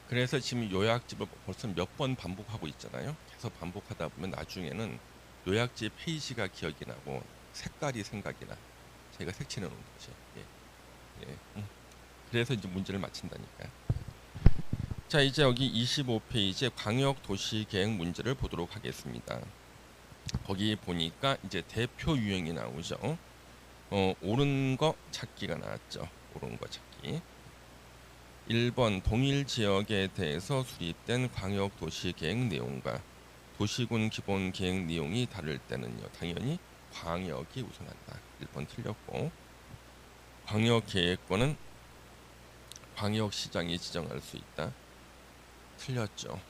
그래서 지금 요약집을 벌써 몇 번 반복하고 있잖아요. 계속 반복하다 보면 나중에는 요약집 페이지가 기억이 나고 색깔이 생각이 나. 제가 색칠해 놓은 거지. 예, 예. 그래서 이제 문제를 맞힌다니까. 자, 이제 여기 25페이지에 광역 도시 계획 문제를 보도록 하겠습니다. 거기 보니까 이제 대표 유형이 나오죠. 옳은 거 찾기가 나왔죠. 옳은 거 찾기. 1번 동일 지역에 대해서 수립된 광역 도시 계획 내용과 도시군 기본 계획 내용이 다를 때는요. 당연히 광역이 우선한다. 1번 틀렸고, 광역 계획권은 광역시장이 지정할 수 있다. 틀렸죠.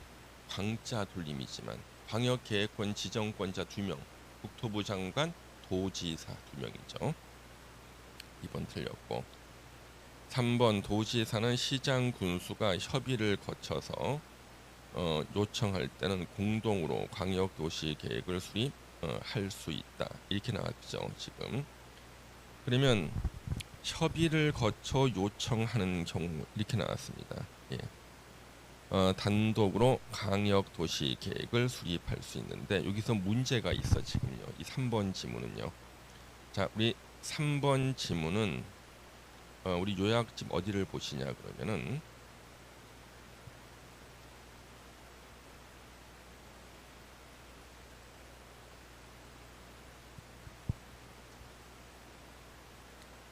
광자 돌림이지만 광역 계획권 지정권자 2명, 국토부 장관, 도지사 2명이죠. 2번 틀렸고, 3번 도지사는 시장 군수가 협의를 거쳐서 요청할 때는 공동으로 광역도시 계획을 수립할 수 있다. 이렇게 나왔죠. 지금. 그러면 협의를 거쳐 요청하는 경우 이렇게 나왔습니다. 예. 단독으로 광역도시 계획을 수립할 수 있는데 여기서 문제가 있어 지금요. 이 3번 지문은요. 자, 우리 3번 지문은 우리 요약집 어디를 보시냐 그러면은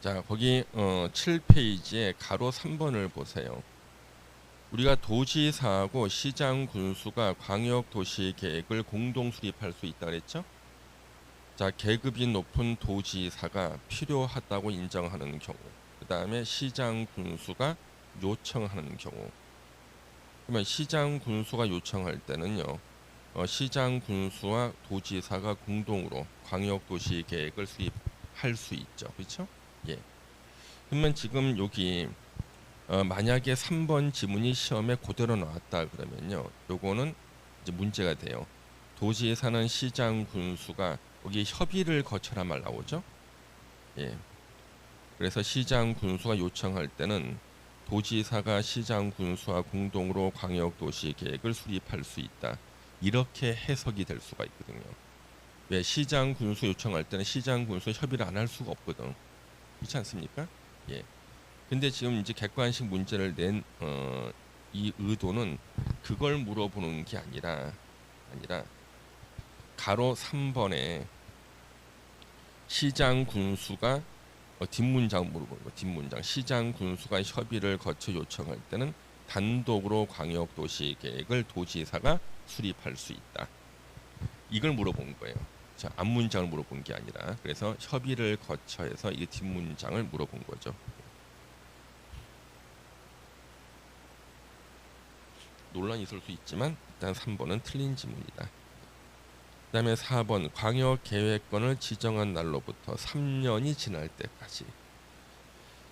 자, 거기 7페이지에 가로 3번을 보세요. 우리가 도지사하고 시장 군수가 광역 도시 계획을 공동 수립할 수 있다 그랬죠? 자, 계급이 높은 도지사가 필요하다고 인정하는 경우, 그 다음에 시장 군수가 요청하는 경우. 그러면 시장 군수가 요청할 때는요, 시장 군수와 도지사가 공동으로 광역 도시 계획을 수립할 수 있죠, 그렇죠? 예. 그러면 지금 여기 만약에 3번 지문이 시험에 그대로 나왔다 그러면요, 요거는 이제 문제가 돼요. 도지사는 시장 군수가 여기 협의를 거쳐라 말 나오죠. 예. 그래서 시장 군수가 요청할 때는 도지사가 시장 군수와 공동으로 광역 도시 계획을 수립할 수 있다. 이렇게 해석이 될 수가 있거든요. 왜 시장 군수 요청할 때는 시장 군수 협의를 안 할 수가 없거든. 그렇지 않습니까? 예. 근데 지금 이제 객관식 문제를 낸 이 의도는 그걸 물어보는 게 아니라 가로 3번에 시장 군수가 뒷문장 물어보는 거. 뒷문장 시장 군수가 협의를 거쳐 요청할 때는 단독으로 광역 도시 계획을 도지사가 수립할 수 있다. 이걸 물어본 거예요. 자, 앞문장을 물어본 게 아니라 그래서 협의를 거쳐해서 이 뒷문장을 물어본 거죠. 논란이 있을 수 있지만 일단 3번은 틀린 지문이다. 그 다음에 4번 광역계획권을 지정한 날로부터 3년이 지날 때까지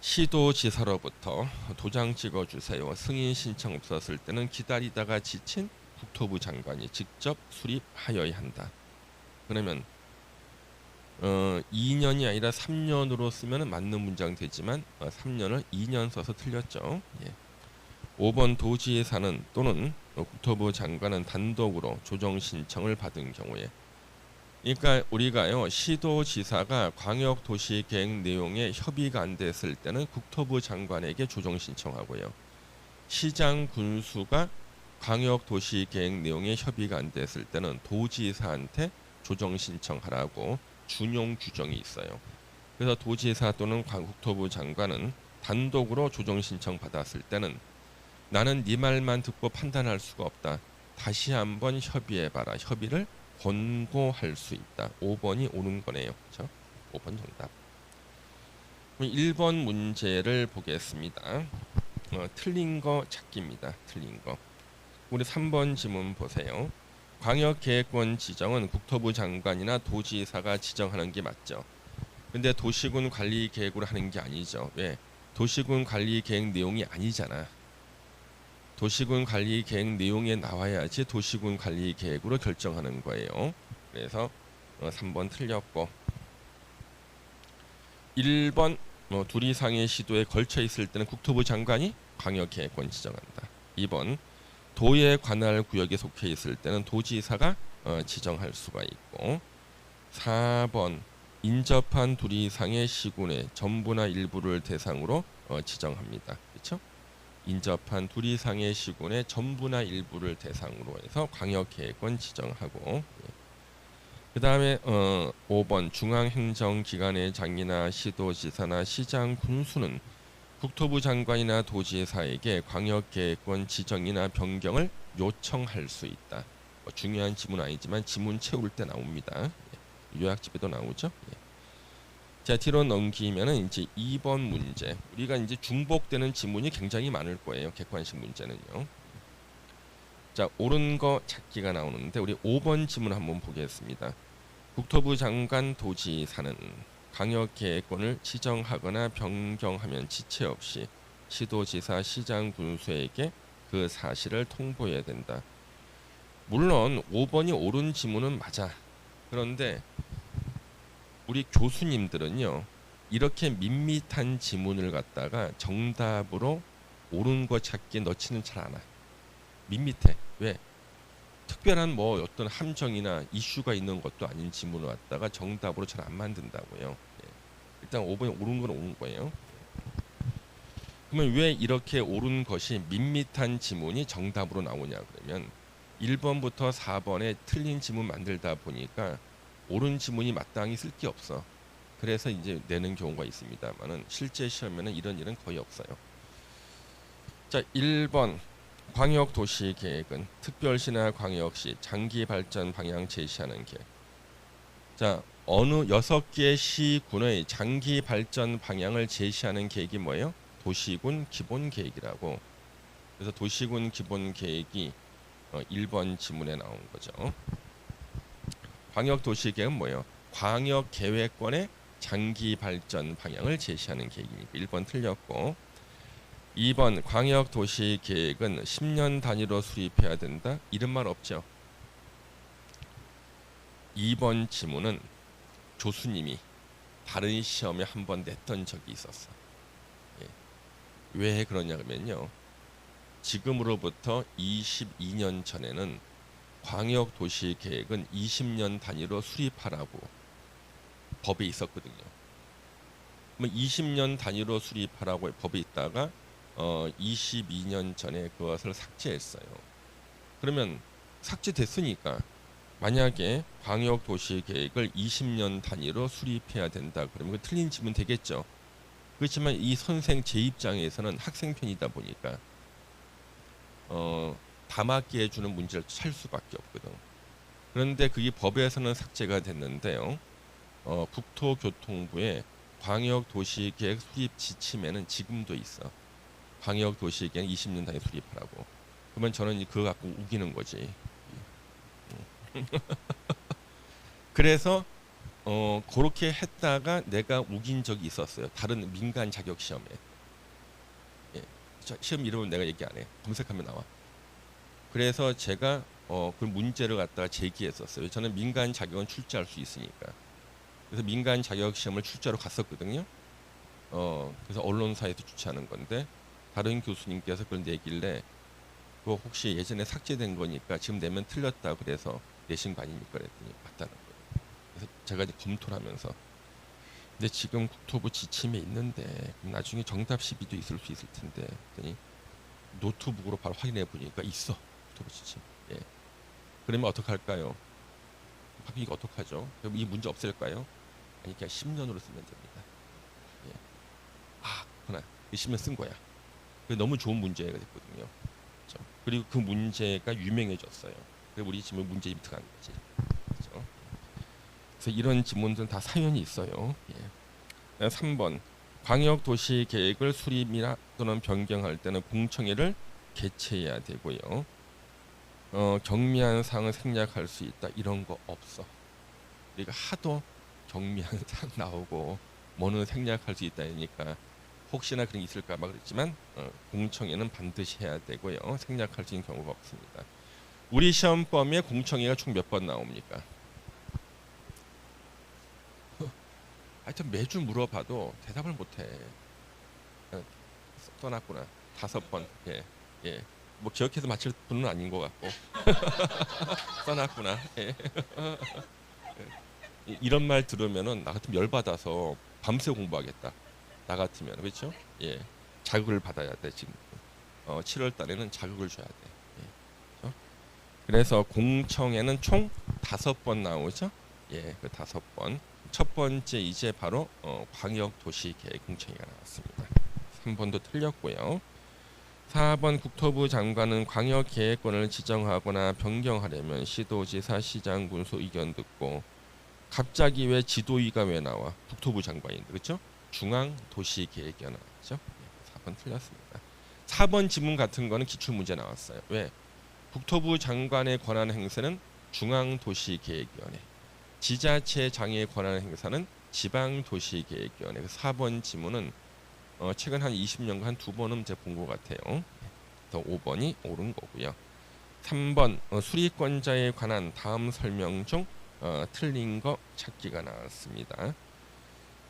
시도지사로부터 도장 찍어주세요. 승인 신청 없었을 때는 기다리다가 지친 국토부 장관이 직접 수립하여야 한다. 그러면 2년이 아니라 3년으로 쓰면 맞는 문장 되지만 3년을 2년 써서 틀렸죠. 예. 5번 도지사는 또는 국토부 장관은 단독으로 조정 신청을 받은 경우에, 그러니까 우리가요 시도지사가 광역도시계획 내용에 협의가 안 됐을 때는 국토부 장관에게 조정 신청하고요. 시장 군수가 광역도시계획 내용에 협의가 안 됐을 때는 도지사한테 조정 신청하라고 준용 규정이 있어요. 그래서 도지사 또는 국토부 장관은 단독으로 조정 신청 받았을 때는 나는 네 말만 듣고 판단할 수가 없다. 다시 한번 협의해봐라. 협의를 권고할 수 있다. 5번이 옳은 거네요. 그렇죠? 5번 정답. 1번 문제를 보겠습니다. 틀린 거 찾기입니다. 틀린 거. 우리 3번 지문 보세요. 광역계획권 지정은 국토부 장관이나 도지사가 지정하는 게 맞죠. 근데 도시군 관리 계획으로 하는 게 아니죠. 왜? 도시군 관리 계획 내용이 아니잖아. 도시군 관리 계획 내용에 나와야지 도시군 관리 계획으로 결정하는 거예요. 그래서 3번 틀렸고 1번 둘 이상의 시도에 걸쳐 있을 때는 국토부 장관이 광역계획권 지정한다. 2번 도에 관할 구역에 속해 있을 때는 도지사가 지정할 수가 있고 4번 인접한 둘 이상의 시군의 전부나 일부를 대상으로 지정합니다. 그렇죠? 인접한 둘 이상의 시군의 전부나 일부를 대상으로 해서 광역계획권 지정하고 그 다음에 5번 중앙행정기관의 장이나 시도지사나 시장 군수는 국토부 장관이나 도지사에게 광역계획권 지정이나 변경을 요청할 수 있다. 중요한 지문 아니지만 지문 채울 때 나옵니다. 요약집에도 나오죠. 자, 뒤로 넘기면은 이제 2번 문제. 우리가 이제 중복되는 지문이 굉장히 많을 거예요. 객관식 문제는요. 자, 옳은 거 찾기가 나오는데 우리 5번 지문 한번 보겠습니다. 국토부 장관 도지사는 광역계획권을 지정하거나 변경하면 지체 없이 시도지사 시장 군수에게 그 사실을 통보해야 된다. 물론 5번이 옳은 지문은 맞아. 그런데 우리 교수님들은요 이렇게 밋밋한 지문을 갖다가 정답으로 옳은 거 찾기에 넣지는 잘 않아. 밋밋해. 왜? 특별한 뭐 어떤 함정이나 이슈가 있는 것도 아닌 지문을 갖다가 정답으로 잘 안 만든다고요. 일단 5번이 옳은 건 옳은 거예요. 그러면 왜 이렇게 옳은 것이 밋밋한 지문이 정답으로 나오냐 그러면 1번부터 4번에 틀린 지문 만들다 보니까 옳은 지문이 마땅히 쓸 게 없어. 그래서 이제 내는 경우가 있습니다만은 실제 시험에는 이런 일은 거의 없어요. 자, 1번 광역도시계획은 특별시나 광역시 장기 발전 방향 제시하는 계획. 자, 어느 6개의 시군의 장기 발전 방향을 제시하는 계획이 뭐예요? 도시군 기본계획이라고. 그래서 도시군 기본계획이 1번 지문에 나온 거죠. 광역도시계획은 뭐예요? 광역계획권의 장기 발전 방향을 제시하는 계획이니까 1번 틀렸고 2번 광역도시계획은 10년 단위로 수립해야 된다. 이런 말 없죠. 2번 지문은 교수님이 다른 시험에 한번 냈던 적이 있었어. 왜 그러냐 그러면요. 지금으로부터 22년 전에는 광역도시계획은 20년 단위로 수립하라고 법에 있었거든요. 20년 단위로 수립하라고 법에 있다가 22년 전에 그것을 삭제했어요. 그러면 삭제됐으니까 만약에 광역도시계획을 20년 단위로 수립해야 된다 그러면 그 틀린 지문 되겠죠. 그렇지만 이 선생 제 입장에서는 학생 편이다 보니까 다 맞게 해주는 문제를 찾을 수밖에 없거든. 그런데 그게 법에서는 삭제가 됐는데요. 국토교통부의 광역도시계획 수립 지침에는 지금도 있어. 광역도시계획 20년 단위 수립하라고. 그러면 저는 그거 갖고 우기는 거지. 그래서 그렇게 했다가 내가 우긴 적이 있었어요. 다른 민간 자격 시험에. 예. 시험 이름은 내가 얘기 안 해. 검색하면 나와. 그래서 제가 그 문제를 갖다가 제기했었어요. 저는 민간 자격은 출제할 수 있으니까. 그래서 민간 자격 시험을 출제로 갔었거든요. 그래서 언론사에서 주최하는 건데 다른 교수님께서 그걸 내길래 그거 혹시 예전에 삭제된 거니까 지금 내면 틀렸다 그래서 내신 거 아닙니까 그랬더니 맞다는 거예요. 그래서 제가 이제 검토를 하면서 근데 지금 국토부 지침에 있는데 나중에 정답 시비도 있을 수 있을 텐데 그랬더니 노트북으로 바로 확인해 보니까 있어. 국토부 지침. 예. 그러면 어떡할까요? 이거 어떡하죠? 그럼 이 문제 없앨까요? 아니 그냥 10년으로 쓰면 됩니다. 예. 아, 그렇구나. 10년 쓴 거야. 너무 좋은 문제가 됐거든요. 그렇죠? 그리고 그 문제가 유명해졌어요. 그래서 우리 지금 문제 임트가 한 거지. 그렇죠? 그래서 이런 지문들은 다 사연이 있어요. 예. 3번 광역도시계획을 수립이나 또는 변경할 때는 공청회를 개최해야 되고요. 경미한 사항을 생략할 수 있다. 이런 거 없어. 우리가 하도 경미한 사항 나오고 뭐는 생략할 수 있다니까 혹시나 그런 게 있을까 봐 그랬지만 공청회는 반드시 해야 되고요. 생략할 수 있는 경우가 없습니다. 우리 시험 범위에 공청회가 총 몇 번 나옵니까? 하여튼 매주 물어봐도 대답을 못해. 떠났구나. 5번. 예, 예. 뭐 기억해서 맞힐 분은 아닌 것 같고 써놨구나. 예. 이런 말 들으면은 나 같으면 열받아서 밤새 공부하겠다. 나 같으면 그렇죠? 예, 자극을 받아야 돼 지금. 7월 달에는 자극을 줘야 돼. 예. 그렇죠? 그래서 공청에는 총 5번 나오죠. 예, 그 5번. 첫 번째 이제 바로 광역도시계획 공청회가 나왔습니다. 3번도 틀렸고요. 4번 국토부 장관은 광역계획권을 지정하거나 변경하려면 시도지사, 시장, 군수 의견 듣고 갑자기 왜 지도위가 왜 나와? 국토부 장관인데 그렇죠? 중앙도시계획이 나왔죠. 4번 틀렸습니다. 4번 지문 같은 거는 기출문제 나왔어요. 왜? 국토부 장관의 권한 행사는 중앙도시계획위원회, 지자체장의 권한 행사는 지방도시계획위원회. 4번 지문은 최근 한 20년간 한 2번은 제가 본 것 같아요. 그래서 5번이 옳은 거고요. 3번 수리권자에 관한 다음 설명 중 틀린 거 찾기가 나왔습니다.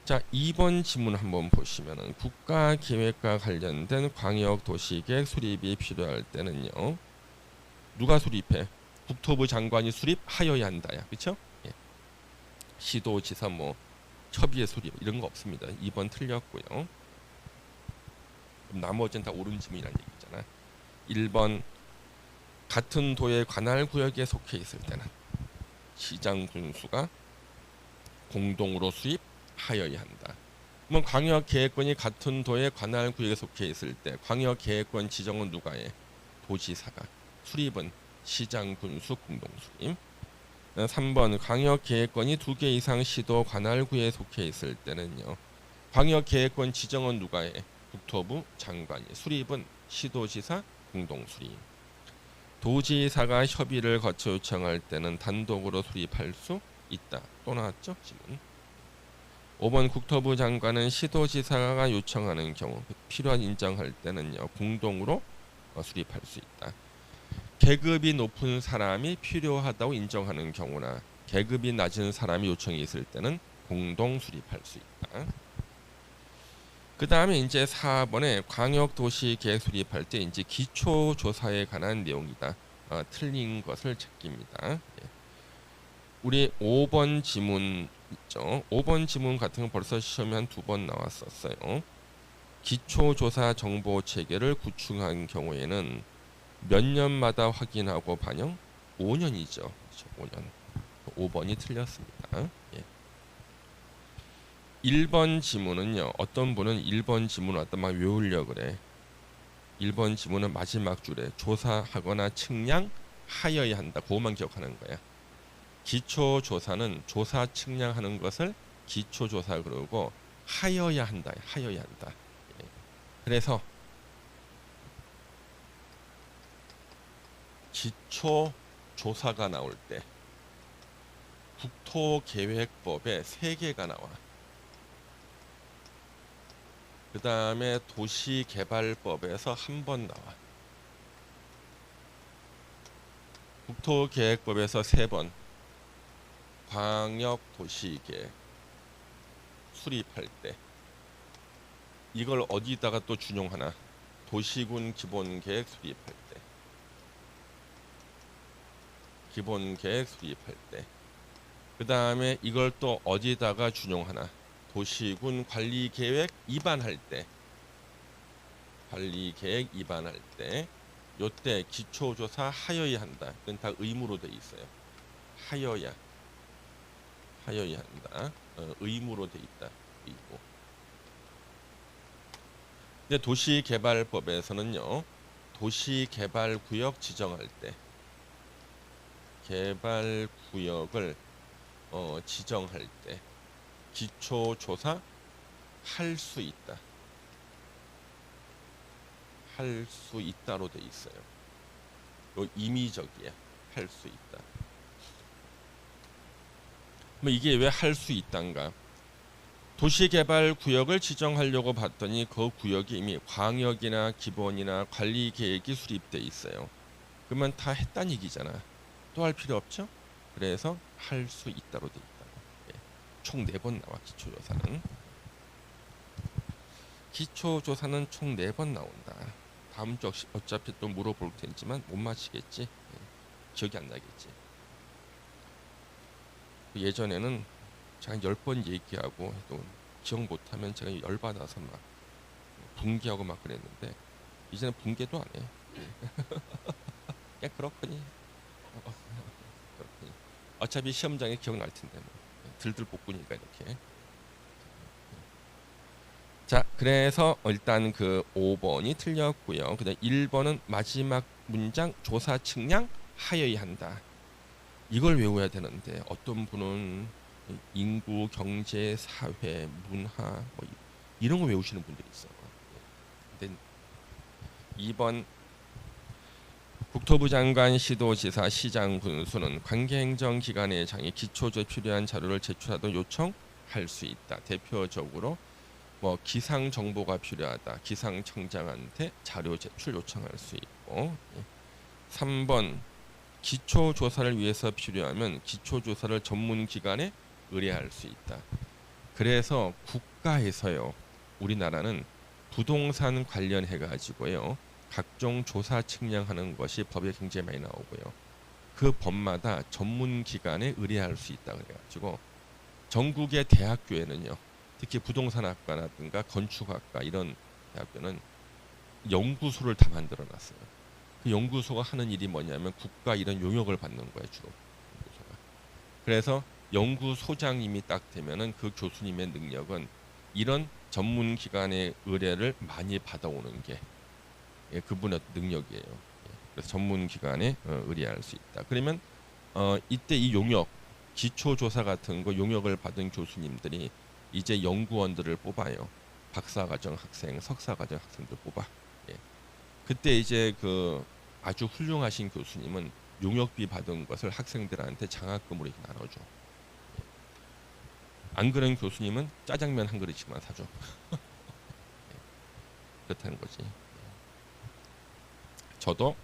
자, 2번 지문 한번 보시면은 국가계획과 관련된 광역도시계획 수립이 필요할 때는요. 누가 수립해? 국토부 장관이 수립하여야 한다야. 그렇죠? 예. 시도지사 뭐 협의회 수립 이런 거 없습니다. 2번 틀렸고요. 그럼 나머지는 다 옳은 지문이라는 얘기잖아. 1번 같은 도의 관할 구역에 속해 있을 때는 시장 군수가 공동으로 수립하여야 한다. 그러면 광역계획권이 같은 도의 관할 구역에 속해 있을 때 광역계획권 지정은 누가 해? 도지사가. 수립은 시장 군수 공동 수립. 3번 광역계획권이 2개 이상 시도 관할 구에 속해 있을 때는요. 광역계획권 지정은 누가 해? 국토부 장관이. 수립은 시도지사 공동 수립. 도지사가 협의를 거쳐 요청할 때는 단독으로 수립할 수 있다. 또 나왔죠? 지금. 5번 국토부 장관은 시도지사가 요청하는 경우 필요한 인정할 때는요. 공동으로 수립할 수 있다. 계급이 높은 사람이 필요하다고 인정하는 경우나 계급이 낮은 사람이 요청이 있을 때는 공동 수립할 수 있다. 그 다음에 이제 4번에 광역도시계획 수립할 때 이제 기초조사에 관한 내용이다. 틀린 것을 찾기입니다. 예. 우리 5번 지문 있죠. 5번 지문 같은 거 벌써 시험에 한 2번 나왔었어요. 기초조사 정보 체계를 구축한 경우에는 몇 년마다 확인하고 반영? 5년이죠. 그렇죠? 5년. 5번이 틀렸습니다. 예. 1번 지문은요. 어떤 분은 1번 지문 왔다 막 외우려고 그래. 1번 지문은 마지막 줄에 조사하거나 측량하여야 한다. 그것만 기억하는 거야. 기초조사는 조사 측량하는 것을 기초조사 그러고 하여야 한다. 하여야 한다. 예. 그래서 기초조사가 나올 때 국토계획법에 3개가 나와. 그 다음에 도시개발법에서 한 번 나와. 국토계획법에서 3번. 광역도시계획 수립할 때 이걸 어디다가 또 준용하나? 도시군 기본계획 수립할 때, 기본계획 수립할 때. 그 다음에 이걸 또 어디다가 준용하나? 도시군 관리계획 입안할 때, 관리계획 입안할 때, 요때 기초조사 하여야 한다. 이건 다 의무로 돼 있어요. 하여야 한다. 의무로 돼 있다. 있고. 근데 도시개발법에서는요. 도시개발구역 지정할 때, 개발구역을 지정할 때 기초조사 할 수 있다. 할 수 있다로 돼 있어요. 요 임의적이야. 할 수 있다. 뭐 이게 왜 할 수 있단가? 도시개발구역을 지정하려고 봤더니 그 구역이 이미 광역이나 기본이나 관리계획이 수립돼 있어요. 그러면 다 했다는 얘기잖아. 또 할 필요 없죠? 그래서 할 수 있다로 돼 있다. 예. 총 4번 나와. 기초조사는 총 4번 나온다. 다음 주 어차피 또 물어볼 테지만 못 맞히겠지. 기억이 안 나겠지. 예전에는 제가 10번 얘기하고 또 기억 못하면 제가 열받아서 막 붕괴하고 막 그랬는데 이제는 붕괴도 안 해. 그냥 그렇거니. 그렇거니. 어차피 시험장에 기억날 텐데 뭐. 들들 볶으니까 이렇게. 자, 그래서 일단 그 5번이 틀렸고요. 그다음 1번은 마지막 문장 조사 측량 하여야 한다. 이걸 외워야 되는데 어떤 분은 인구, 경제, 사회, 문화 뭐 이런 거 외우시는 분들이 있어요. 근데 2번 국토부 장관, 시도지사, 시장, 군수는 관계행정기관의 장이 기초적 필요한 자료를 제출하도록 요청할 수 있다. 대표적으로 뭐 기상 정보가 필요하다. 기상청장한테 자료 제출 요청할 수 있고. 3번 기초 조사를 위해서 필요하면 기초 조사를 전문 기관에 의뢰할 수 있다. 그래서 국가에서요. 우리나라는 부동산 관련해 가지고요. 각종 조사 측량하는 것이 법에 굉장히 많이 나오고요. 그 법마다 전문 기관에 의뢰할 수 있다 그래 가지고 전국의 대학교에는요. 특히 부동산학과라든가 건축학과 이런 대학교는 연구소를 다 만들어 놨어요. 그 연구소가 하는 일이 뭐냐면 국가 이런 용역을 받는 거예요, 주로. 연구소가. 그래서 연구소장님이 딱 되면은 그 교수님의 능력은 이런 전문 기관의 의뢰를 많이 받아오는 게 그분의 능력이에요. 그래서 전문 기관에 의뢰할 수 있다. 그러면 이때 이 용역, 기초조사 같은 거 용역을 받은 교수님들이 이제 연구원들을 뽑아요. 박사과정 학생, 석사과정 학생들 뽑아. 예. 그때 이제 그 아주 훌륭하신 교수님은 용역비 받은 것을 학생들한테 장학금으로 이렇게 나눠줘. 안 그런 교수님은 짜장면 한 그릇씩만 사줘. 그렇다는 거지. 저도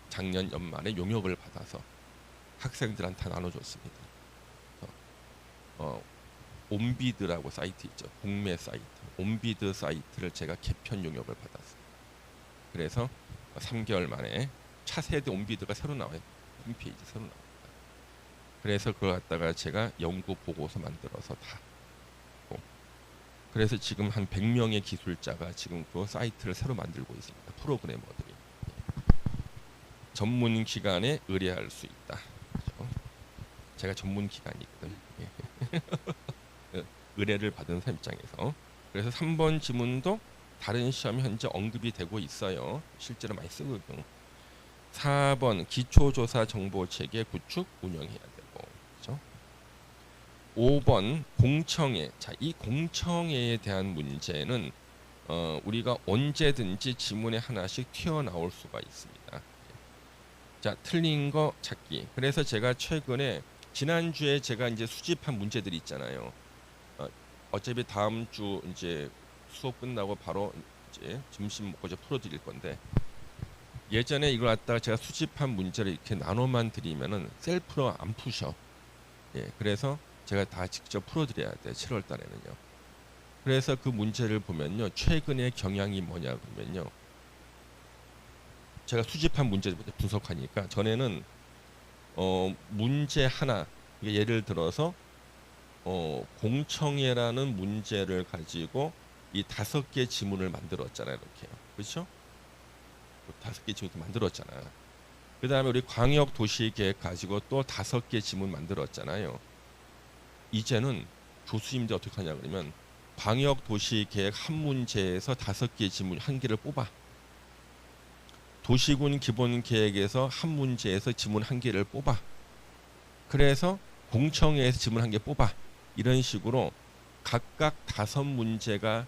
작년 연말에 용역을 받아서 학생들한테 나눠줬습니다. 온비드라고 사이트 있죠. 공매 사이트. 온비드 사이트를 제가 개편 용역을 받았어요. 그래서 3개월 만에 차세대 온비드가 새로 나와요. 홈페이지 새로 나옵니다. 그래서 그걸 갖다가 제가 연구 보고서 만들어서 다 하고, 그래서 지금 한 100명의 기술자가 지금 그 사이트를 새로 만들고 있습니다. 프로그래머들이. 전문 기관에 의뢰할 수 있다. 그렇죠? 제가 전문 기관이거든. 의뢰를 받은 사람 입장에서. 그래서 3번 지문도 다른 시험이 현재 언급이 되고 있어요. 실제로 많이 쓰거든요. 4번 기초조사 정보체계 구축 운영해야 되고, 그렇죠? 5번 공청회. 자, 이 공청회에 대한 문제는 우리가 언제든지 지문에 하나씩 튀어나올 수가 있습니다. 자, 틀린 거 찾기. 그래서 제가 최근에 지난주에 제가 이제 수집한 문제들이 있잖아요. 어차피 다음 주 이제 수업 끝나고 바로 이제 점심 먹고 이제 풀어드릴 건데, 예전에 이걸 갖다가 제가 수집한 문제를 이렇게 나눠만 드리면은 셀프로 안 푸셔. 예, 그래서 제가 다 직접 풀어드려야 돼. 7월 달에는요. 그래서 그 문제를 보면요, 최근의 경향이 뭐냐 그러면요, 제가 수집한 문제를 분석하니까 전에는 문제 하나, 예를 들어서 공청회라는 문제를 가지고 이 5개 지문을 만들었잖아요. 이렇게. 그렇죠? 5개 지문 만들었잖아. 그 다음에 우리 광역도시계획 가지고 또 5개 지문 만들었잖아요. 이제는 교수님들 어떻게 하냐 그러면 광역도시계획 한 문제에서 5개 지문 한 개를 뽑아. 도시군 기본계획에서 한 문제에서 지문 한 개를 뽑아. 그래서 공청회에서 지문 한 개 뽑아. 이런 식으로 각각 5문제가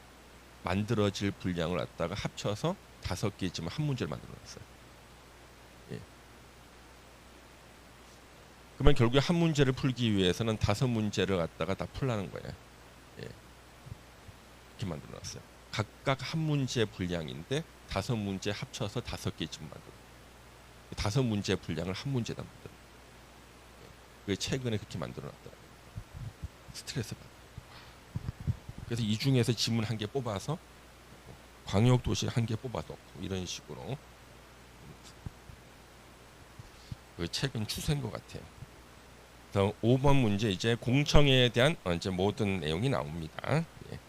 만들어질 분량을 갖다가 합쳐서 5개 지문 한 문제를 만들어놨어요. 예. 그러면 결국에 한 문제를 풀기 위해서는 5문제를 갖다가 다 풀라는 거예요. 예. 이렇게 만들어놨어요. 각각 한 문제 분량인데 5문제 합쳐서 5개 지문 만들어. 5문제 분량을 한 문제다 만들어. 그 최근에 그렇게 만들어놨더라고요. 스트레스 받아. 그래서 이 중에서 지문 한 개 뽑아서 광역도시 한 개 뽑아도 이런 식으로 그 책은 추세인 것 같아요. 그래서 5번 문제 이제 공청회에 대한 이제 모든 내용이 나옵니다. 예.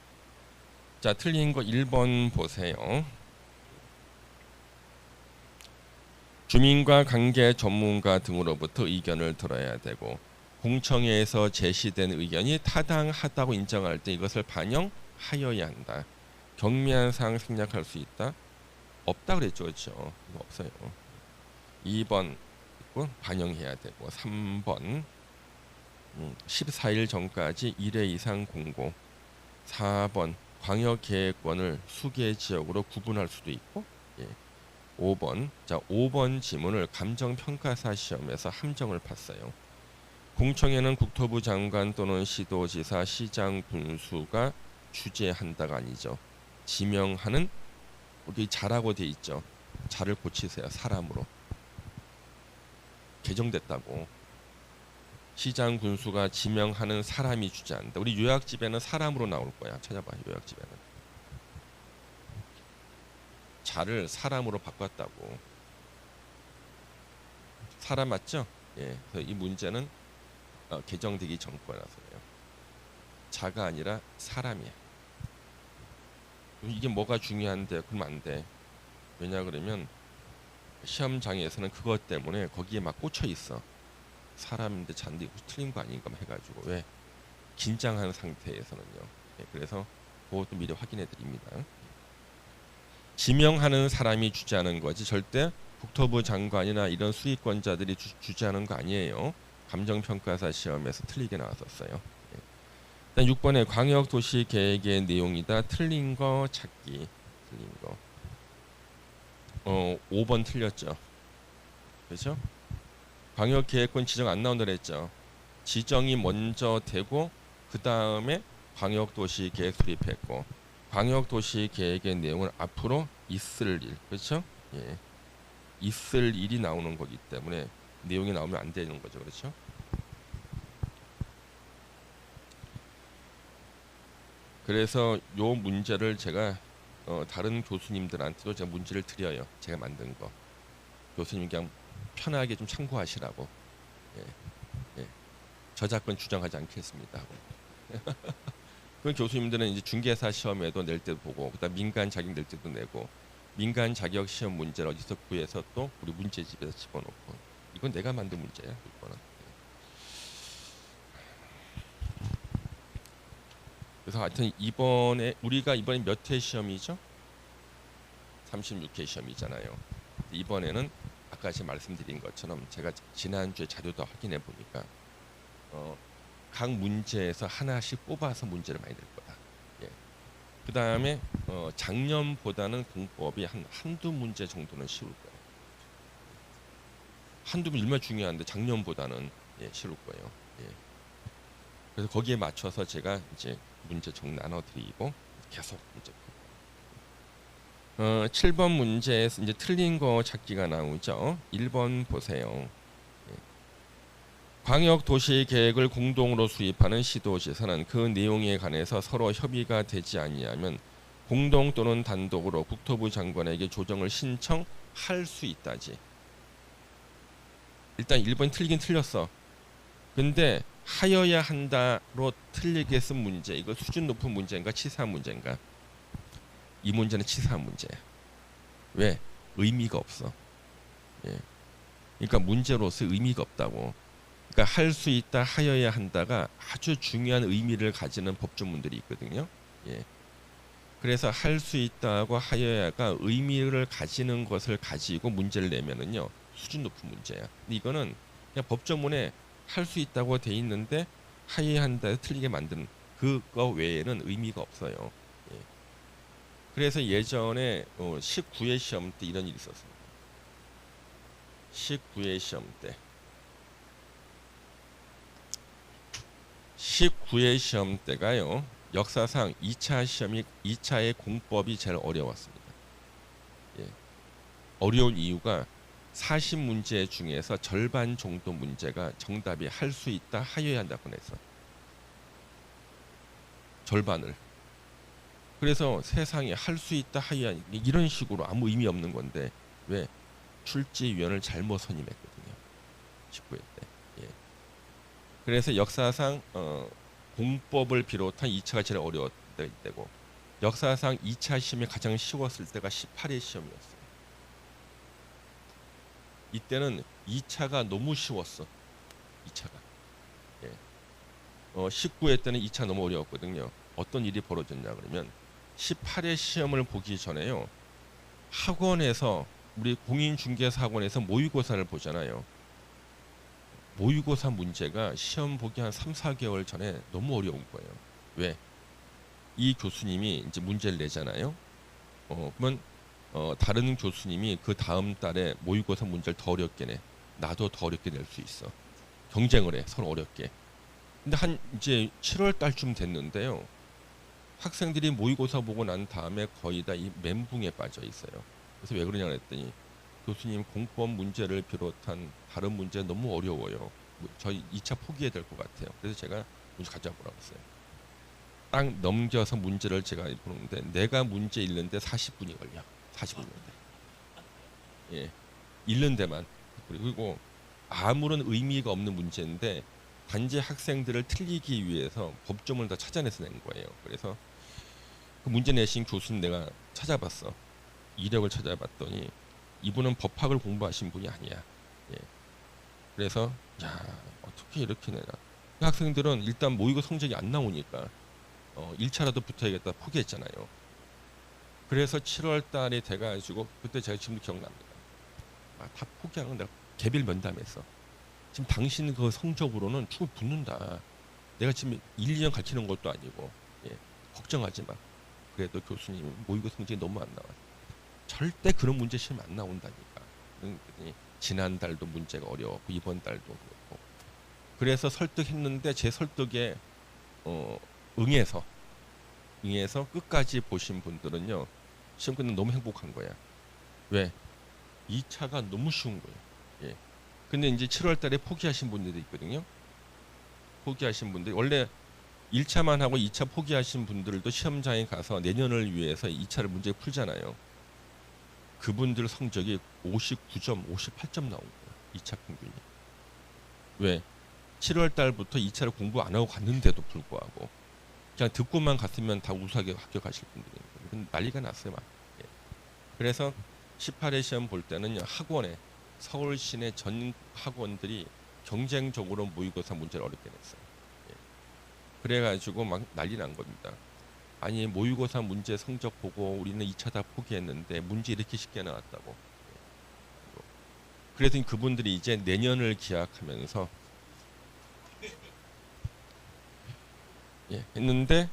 자, 틀린 거 1번 보세요. 주민과 관계 전문가 등으로부터 의견을 들어야 되고 공청회에서 제시된 의견이 타당하다고 인정할 때 이것을 반영하여야 한다. 경미한 사항 생략할 수 있다? 없다 그랬죠. 그렇죠? 이거 없어요. 2번 반영해야 되고 3번 14일 전까지 1회 이상 공고 4번 광역계획원을 수개 지역으로 구분할 수도 있고 5번 자 5번 지문을 감정평가사 시험에서 함정을 팠어요. 공청회는 국토부 장관 또는 시도지사, 시장, 군수가 주재한다가 아니죠. 지명하는 여기 자라고 돼 있죠. 자를 고치세요. 사람으로 개정됐다고. 시장 군수가 지명하는 사람이 주재한다. 우리 요약집에는 사람으로 나올 거야. 찾아봐. 요약집에는 자를 사람으로 바꿨다고. 사람 맞죠? 예. 그래서 이 문제는 개정되기 전 거라서요. 자가 아니라 사람이야. 이게 뭐가 중요한데? 그럼 안 돼. 왜냐 그러면 시험장에서는 그것 때문에 거기에 막 꽂혀 있어. 사람인데 잔데 이거 틀린 거 아닌가 해가지고 왜 긴장한 상태에서는요. 예, 그래서 그것도 미리 확인해 드립니다. 지명하는 사람이 주재하는 거지 절대 국토부 장관이나 이런 수익권자들이 주재하는 거 아니에요. 감정평가사 시험에서 틀리게 나왔었어요. 예. 일단 6번에 광역도시계획의 내용이다. 틀린 거 찾기. 틀린 거. 5번 틀렸죠. 그렇죠? 광역계획권 지정 안 나온다 그랬죠. 지정이 먼저 되고 그 다음에 광역도시계획 수립했고 광역도시계획의 내용은 앞으로 있을 일, 그렇죠? 예, 있을 일이 나오는 거기 때문에 내용이 나오면 안 되는 거죠, 그렇죠? 그래서 요 문제를 제가 다른 교수님들한테도 제가 문제를 드려요. 제가 만든 거. 교수님 그냥 편하게 좀 참고하시라고. 예, 예. 저작권 주장하지 않겠습니다. 그 교수님들은 이제 중개사 시험에도 낼 때도 보고, 그다음 민간 자격 낼 때도 내고, 민간 자격 시험 문제를 어디서 구해서 또 우리 문제집에서 집어넣고, 이건 내가 만든 문제야. 이거는. 그래서 하여튼 우리가 이번에 몇 회 시험이죠? 36회 시험이잖아요. 이번에는 아까 제가 말씀드린 것처럼 제가 지난주에 자료도 확인해 보니까 각 문제에서 하나씩 뽑아서 문제를 많이 낼 거다. 예. 그 다음에 작년보다는 공법이 한두 문제 정도는 쉬울 거예요. 한두 문제 얼마나 중요한데 작년보다는 쉬울 거예요. 예. 그래서 거기에 맞춰서 제가 이제 문제 정 나눠드리고 계속 이제 7번 문제에서 이제 틀린 거 찾기가 나오죠. 1번 보세요. 광역도시계획을 공동으로 수립하는 시도지사는 그 내용에 관해서 서로 협의가 되지 아니하면 공동 또는 단독으로 국토부 장관에게 조정을 신청할 수 있다지. 일단 1번이 틀리긴 틀렸어. 근데 하여야 한다로 틀리게 쓴 문제, 이거 수준 높은 문제인가 치사한 문제인가? 이 문제는 치사한 문제야. 왜? 의미가 없어. 예. 그러니까 문제로서 의미가 없다고. 그러니까 할 수 있다, 하여야 한다가 아주 중요한 의미를 가지는 법조문들이 있거든요. 예. 그래서 할 수 있다고 하여야가 의미를 가지는 것을 가지고 문제를 내면은요 수준 높은 문제야. 근데 이거는 그냥 법조문에 할 수 있다고 돼 있는데 하여야 한다에 틀리게 만드는 그거 외에는 의미가 없어요. 예. 그래서 예전에 19회 시험 때 이런 일이 있었습니다. 19회 시험 때 19회 시험 때가요. 역사상 2차의 공법이 제일 어려웠습니다. 예. 어려운 이유가 40문제 중에서 절반 정도 문제가 정답이 할 수 있다, 하여야 한다고 했어. 절반을. 그래서 세상에 할 수 있다 하야 이런 식으로 아무 의미 없는 건데 왜 출제위원을 잘못 선임했거든요. 19회 때. 예. 그래서 역사상 공법을 비롯한 2차가 제일 어려웠을 때고 역사상 2차 시험이 가장 쉬웠을 때가 18회 시험이었어요. 이때는 2차가 너무 쉬웠어. 2차가. 예. 19회 때는 2차 너무 어려웠거든요. 어떤 일이 벌어졌냐 그러면 18회 시험을 보기 전에요. 학원에서 우리 공인중개사 학원에서 모의고사를 보잖아요. 모의고사 문제가 시험 보기 한 3, 4개월 전에 너무 어려운 거예요. 왜? 이 교수님이 이제 문제를 내잖아요. 그러면 다른 교수님이 그 다음 달에 모의고사 문제를 더 어렵게 내. 나도 더 어렵게 낼 수 있어. 경쟁을 해. 서로 어렵게. 근데 한 이제 7월 달쯤 됐는데요. 학생들이 모의고사 보고 난 다음에 거의 다 이 멘붕에 빠져 있어요. 그래서 왜 그러냐 그랬더니 교수님 공법 문제를 비롯한 다른 문제 너무 어려워요. 저희 2차 포기해야 될 것 같아요. 그래서 제가 문제 가져와 보라고 했어요. 딱 넘겨서 문제를 제가 보는데 내가 문제 읽는데 40분이 걸려. 40분. 예. 읽는 데만. 그리고 아무런 의미가 없는 문제인데 단지 학생들을 틀리기 위해서 법조문을 다 찾아내서 낸 거예요. 그래서 그 문제 내신 교수는 내가 찾아봤어. 이력을 찾아봤더니 이분은 법학을 공부하신 분이 아니야. 예. 그래서 야 어떻게 이렇게 내나. 그 학생들은 일단 모의고 성적이 안 나오니까 1차라도 붙어야겠다 포기했잖아요. 그래서 7월 달에 돼가지고 그때 제가 지금도 기억납니다. 다 포기하는 거 내가 개별 면담했어. 지금 당신 그 성적으로는 충분히 붙는다. 내가 지금 1, 2년 가르치는 것도 아니고 예, 걱정하지 마. 그래도 교수님 모의고 성적이 너무 안 나와. 절대 그런 문제 시험 안 나온다니까. 지난달도 문제가 어려웠고 이번 달도 그렇고. 그래서 설득했는데 제 설득에 응해서 끝까지 보신 분들은요. 시험 끝나면 너무 행복한 거야. 왜? 2차가 너무 쉬운 거예요. 예. 근데 이제 7월 달에 포기하신 분들도 있거든요. 포기하신 분들 원래 1차만 하고 2차 포기하신 분들도 시험장에 가서 내년을 위해서 2차를 문제 풀잖아요. 그분들 성적이 59점, 58점 나온 거예요. 2차 평균이. 왜? 7월 달부터 2차를 공부 안 하고 갔는데도 불구하고 그냥 듣고만 갔으면 다 우수하게 합격하실 분들이 난리가 났어요. 막. 예. 그래서 18회 시험 볼 때는 학원에 서울 시내 전 학원들이 경쟁적으로 모의고사 문제를 어렵게 냈어요. 예. 그래가지고 막 난리 난 겁니다. 아니 모의고사 문제 성적 보고 우리는 2차 다 포기했는데 문제 이렇게 쉽게 나왔다고. 예. 그래서 그분들이 이제 내년을 기약하면서 예, 했는데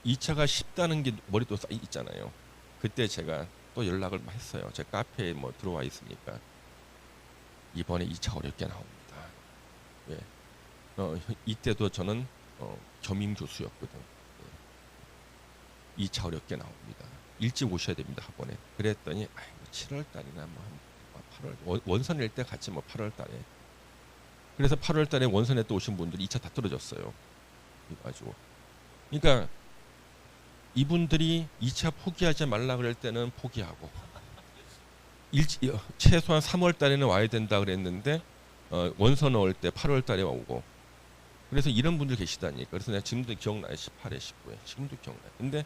2차가 쉽다는 게 머리도 있잖아요. 그때 제가 또 연락을 했어요. 제 카페에 뭐 들어와 있으니까 이번에 2차 어렵게 나옵니다. 예. 이때도 저는 겸임 교수였거든. 예. 2차 어렵게 나옵니다. 일찍 오셔야 됩니다 학원에. 그랬더니 7월 달이나 뭐 8월 원서 낼 때 같이 뭐 8월 달에. 그래서 8월 달에 원서 냈다 오신 분들이 2차 다 떨어졌어요. 가지고. 그러니까 이분들이 2차 포기하지 말라 그럴 때는 포기하고 최소한 3월 달에는 와야 된다 그랬는데 원서 넣을 때 8월 달에 오고 그래서 이런 분들 계시다니까. 그래서 내가 지금도 기억나요. 18회 19회 지금도 기억나요. 근데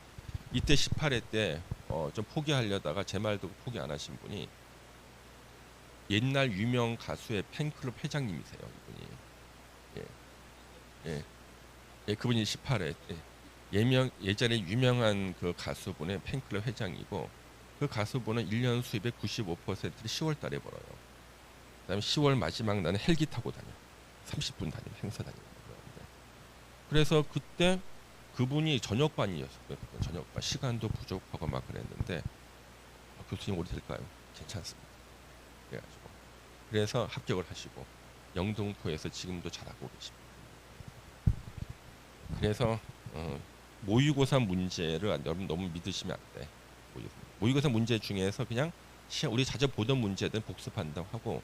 이때 18회 때 좀 포기하려다가 제 말도 포기 안 하신 분이 옛날 유명 가수의 팬클럽 회장님이세요. 이분이. 예. 예. 예, 그분이 18회 예전에 유명한 그 가수분의 팬클럽 회장이고 그 가수분은 1년 수입의 95%를 10월 달에 벌어요. 그다음에 10월 마지막 날은 헬기 타고 다녀. 30분 다니고 행사 다니고 그러는데. 그래서 그때 그분이 저녁반이었어요. 저녁반 시간도 부족하고 막 그랬는데 교수님 오래 될까요? 괜찮습니다. 그래가지고 그래서 합격을 하시고 영등포에서 지금도 잘하고 계십니다. 그래서 모의고사 문제를 여러분 너무 믿으시면 안 돼. 모의고사 문제 중에서 그냥 우리 자주 보던 문제들 복습한다고 하고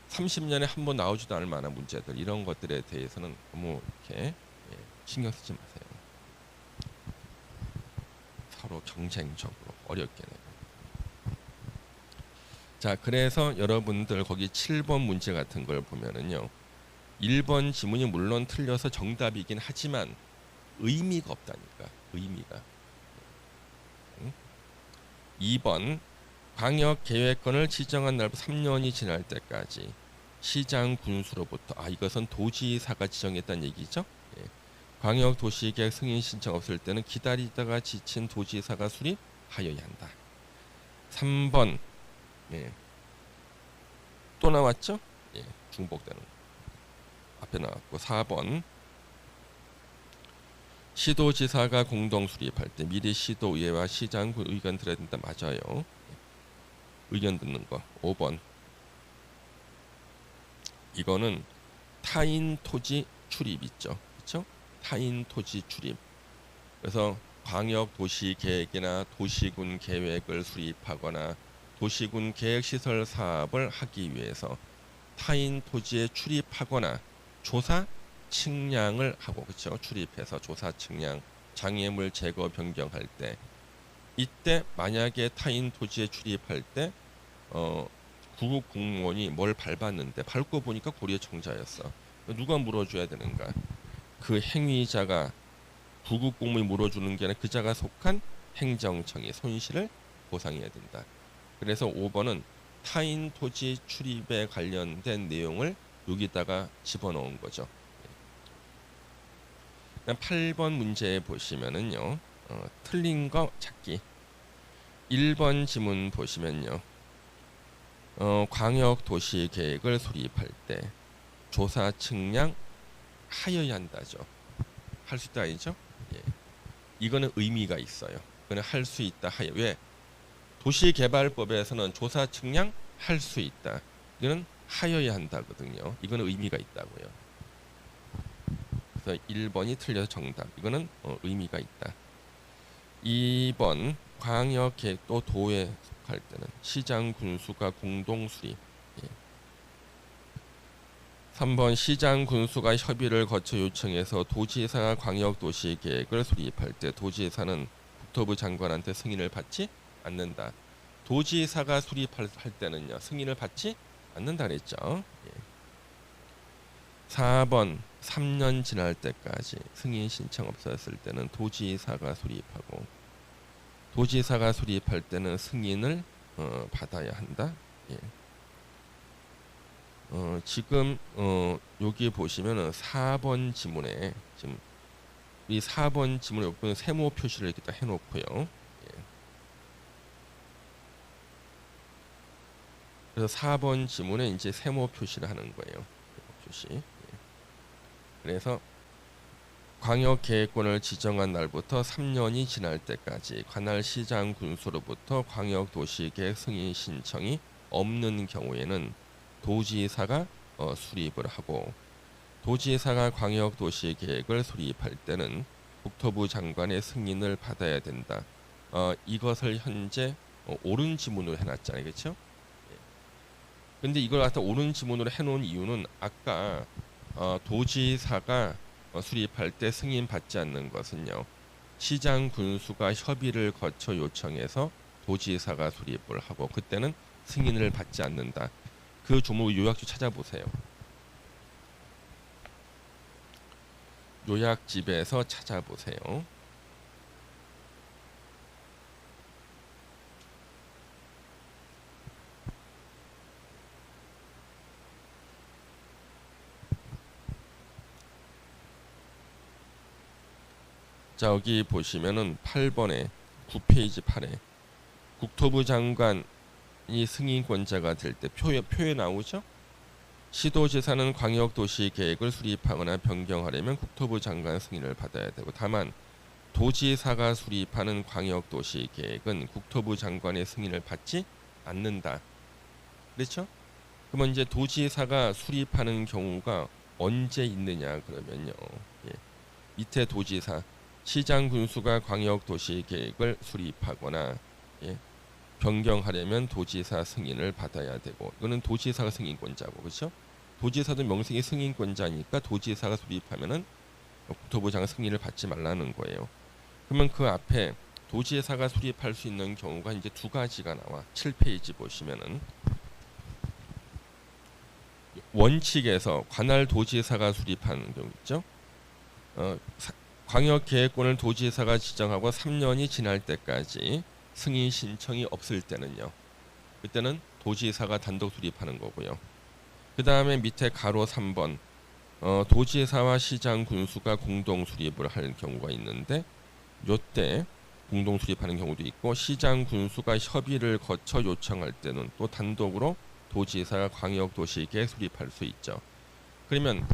30년에 한 번 나오지도 않을 만한 문제들 이런 것들에 대해서는 너무 이렇게 신경 쓰지 마세요. 서로 경쟁적으로 어렵게 되고. 자, 그래서 여러분들 거기 7번 문제 같은 걸 보면은요. 1번 지문이 물론 틀려서 정답이긴 하지만 의미가 없다니까. 의미가. 2번 광역 계획권을 지정한 날부터 3년이 지날 때까지 시장 군수로부터 이것은 도지사가 지정했다는 얘기죠. 예. 광역 도시계획 승인 신청 없을 때는 기다리다가 지친 도지사가 수립하여야 한다. 3번 예. 또 나왔죠? 예. 중복되는 거. 앞에 나왔고 4번 시도지사가 공동 수립할 때 미리 시도의회와 시장군 의견 들어야 된다. 맞아요. 의견 듣는 거. 5번 이거는 타인 토지 출입 있죠. 그렇죠? 타인 토지 출입. 그래서 광역 도시 계획이나 도시군 계획을 수립하거나 도시군 계획 시설 사업을 하기 위해서 타인 토지에 출입하거나 조사 측량을 하고 그렇죠. 출입해서 조사 측량 장애물 제거 변경할 때 이때 만약에 타인 토지에 출입할 때 구급 공무원이 뭘 밟았는데 밟고 보니까 고리의 정자였어. 누가 물어줘야 되는가? 그 행위자가 구급 공무원이 물어주는 게 아니라 그 자가 속한 행정청이 손실을 보상해야 된다. 그래서 5번은 타인 토지 출입에 관련된 내용을 여기다가 집어넣은 거죠. 8번 문제 보시면은요. 틀린 거 찾기. 1번 지문 보시면요. 광역 도시 계획을 수립할 때 조사 측량 하여야 한다죠. 할 수 있다 아니죠? 예. 이거는 의미가 있어요. 이거는 할 수 있다 하여. 왜? 도시개발법에서는 조사 측량 할 수 있다. 이거는 하여야 한다거든요. 이거는 의미가 있다고요. 그래서 1번이 틀려서 정답. 이거는 의미가 있다. 2번 광역 계획 또 도에 속할 때는 시장 군수가 공동 수립. 예. 3번 시장 군수가 협의를 거쳐 요청해서 도지사가 광역 도시 계획을 수립할 때 도지사는 국토부 장관한테 승인을 받지 않는다. 도지사가 수립할 때는요. 승인을 받지 않는다 그랬죠. 예. 4번 3년 지날 때까지 승인 신청 없었을 때는 도지사가 수립하고 도지사가 수립할 때는 승인을 받아야 한다. 예. 지금 여기 보시면은 4번 지문에 지금 이 4번 지문에 여기 세모 표시를 이렇게 딱 해놓고요. 예. 그래서 4번 지문에 이제 세모 표시를 하는 거예요. 세모 표시. 예. 그래서 광역계획권을 지정한 날부터 3년이 지날 때까지 관할 시장 군수로부터 광역도시계획 승인 신청이 없는 경우에는 도지사가 수립을 하고 도지사가 광역도시계획을 수립할 때는 국토부 장관의 승인을 받아야 된다. 이것을 현재 옳은 지문으로 해놨잖아요, 그렇죠? 근데 이걸 갖다 옳은 지문으로 해놓은 이유는 아까 도지사가 수립할 때 승인 받지 않는 것은요. 시장 군수가 협의를 거쳐 요청해서 도지사가 수립을 하고 그때는 승인을 받지 않는다. 그 조문 요약집 찾아보세요. 요약집에서 찾아보세요. 자, 여기 보시면은 8번에 9페이지 8에 국토부 장관이 승인권자가 될 때 표에 나오죠? 시도지사는 광역도시 계획을 수립하거나 변경하려면 국토부 장관 승인을 받아야 되고 다만 도지사가 수립하는 광역도시 계획은 국토부 장관의 승인을 받지 않는다. 그렇죠? 그러면 이제 도지사가 수립하는 경우가 언제 있느냐 그러면요. 예. 밑에 도지사 시장 군수가 광역도시 계획을 수립하거나 예, 변경하려면 도지사 승인을 받아야 되고 이거는 도지사가 승인권자고 그렇죠? 도지사도 명색이 승인권자니까 도지사가 수립하면은 국토부 장관 승인을 받지 말라는 거예요. 그러면 그 앞에 도지사가 수립할 수 있는 경우가 이제 두 가지가 나와. 7페이지 보시면은 원칙에서 관할 도지사가 수립하는 경우 있죠. 광역계획권을 도지사가 지정하고 3년이 지날 때까지 승인 신청이 없을 때는요. 그때는 도지사가 단독 수립하는 거고요. 그 다음에 밑에 가로 3번 도지사와 시장 군수가 공동 수립을 할 경우가 있는데 요때 공동 수립하는 경우도 있고 시장 군수가 협의를 거쳐 요청할 때는 또 단독으로 도지사가 광역도시계획 수립할 수 있죠. 그러면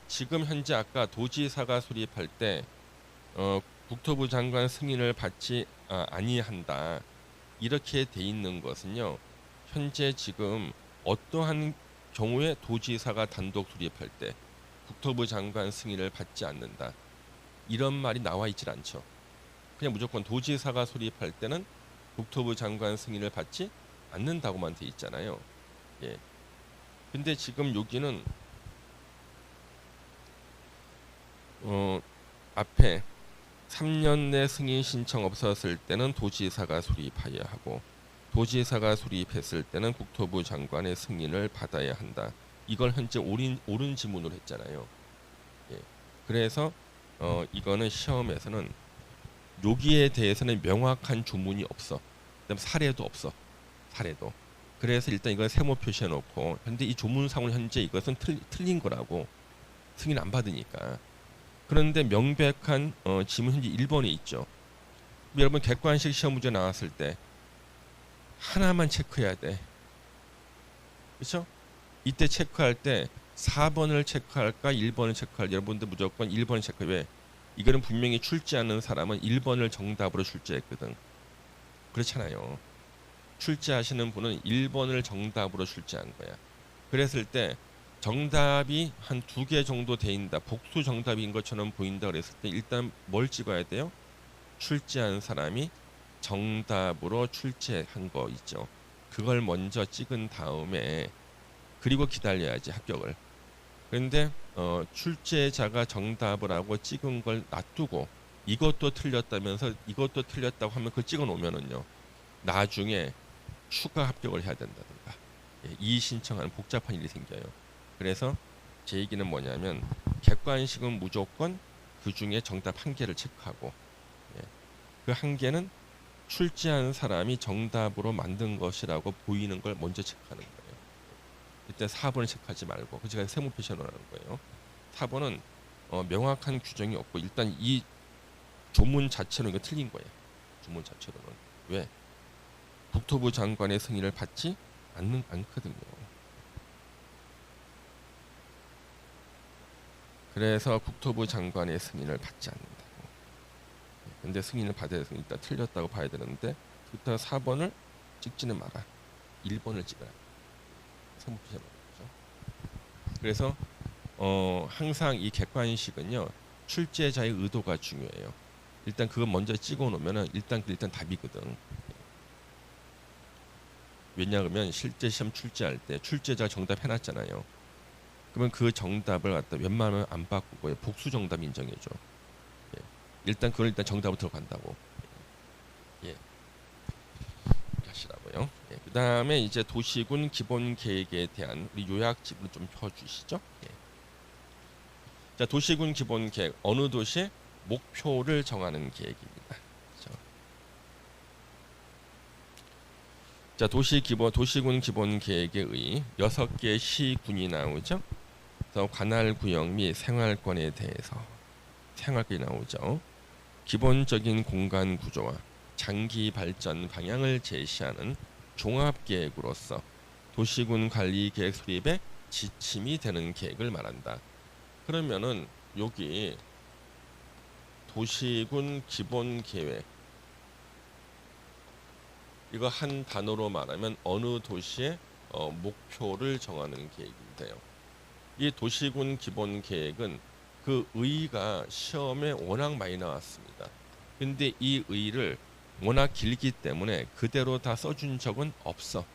지금 현재 아까 도지사가 수립할 때 국토부 장관 승인을 받지 아니한다 이렇게 돼 있는 것은요. 현재 지금 어떠한 경우에 도지사가 단독 수립할 때 국토부 장관 승인을 받지 않는다 이런 말이 나와 있질 않죠. 그냥 무조건 도지사가 수립할 때는 국토부 장관 승인을 받지 않는다고만 돼 있잖아요. 예. 근데 지금 여기는 앞에 3년 내 승인 신청 없었을 때는 도지사가 수립하여야 하고 도지사가 수립했을 때는 국토부 장관의 승인을 받아야 한다. 이걸 현재 옳은 지문으로 했잖아요. 예. 그래서 이거는 시험에서는 여기에 대해서는 명확한 조문이 없어. 그다음 사례도 없어. 사례도. 그래서 일단 이걸 세모 표시해 놓고 근데 이 조문상으로 현재 이것은 틀린 거라고 승인 안 받으니까. 그런데 명백한 지문 현재 1번에 있죠. 여러분 객관식 시험 문제 나왔을 때 하나만 체크해야 돼. 그렇죠? 이때 체크할 때 4번을 체크할까 1번을 체크할 여러분들 무조건 1번을 체크해. 왜? 이거는 분명히 출제하는 사람은 1번을 정답으로 출제했거든. 그렇잖아요. 출제하시는 분은 1번을 정답으로 출제한 거야. 그랬을 때 정답이 한 2개 정도 돼 있다. 복수 정답인 것처럼 보인다 그랬을 때 일단 뭘 찍어야 돼요? 출제한 사람이 정답으로 출제한 거 있죠. 그걸 먼저 찍은 다음에 그리고 기다려야지 합격을. 그런데 출제자가 정답을 하고 찍은 걸 놔두고 이것도 틀렸다면서 이것도 틀렸다고 하면 그걸 찍어 놓으면은요. 나중에 추가 합격을 해야 된다든가 이의 신청하는 복잡한 일이 생겨요. 그래서 제 얘기는 뭐냐면 객관식은 무조건 그 중에 정답 한 개를 체크하고 그 한 개는 출제한 사람이 정답으로 만든 것이라고 보이는 걸 먼저 체크하는 거예요. 이때 4번을 체크하지 말고 그 제가 세모 표시해 놓으라는 거예요. 4번은 명확한 규정이 없고 일단 이 조문 자체로 이거 틀린 거예요. 조문 자체로는. 왜? 국토부 장관의 승인을 받지 않거든요. 그래서 국토부 장관의 승인을 받지 않는다고. 근데 승인을 받아야 해서 일단 틀렸다고 봐야 되는데 일단 4번을 찍지는 마라. 1번을 찍어라. 세모표시해 놓죠. 그래서 항상 이 객관식은요. 출제자의 의도가 중요해요. 일단 그거 먼저 찍어 놓으면은 일단 답이거든. 왜냐하면 실제 시험 출제할 때 출제자 정답 해놨잖아요. 그러면 그 정답을 갖다 웬만하면 안 바꾸고 복수 정답 인정해줘. 예. 일단 그걸 정답으로 들어간다고. 예. 하시라고요. 예. 그 다음에 이제 도시군 기본 계획에 대한 우리 요약집을 좀 펴주시죠. 예. 자, 도시군 기본 계획 어느 도시의 목표를 정하는 계획입니다. 그렇죠? 자, 도시군 기본 계획에 의 6개 시군이 나오죠. 그래서 관할 구역 및 생활권에 대해서 생활권이 나오죠. 기본적인 공간 구조와 장기 발전 방향을 제시하는 종합 계획으로서 도시군 관리 계획 수립에 지침이 되는 계획을 말한다. 그러면은 여기 도시군 기본 계획 이거 한 단어로 말하면 어느 도시의 목표를 정하는 계획인데요. 이 도시군 기본 계획은 그 의의가 시험에 워낙 많이 나왔습니다. 근데 이 의의를 워낙 길기 때문에 그대로 다 써준 적은 없어.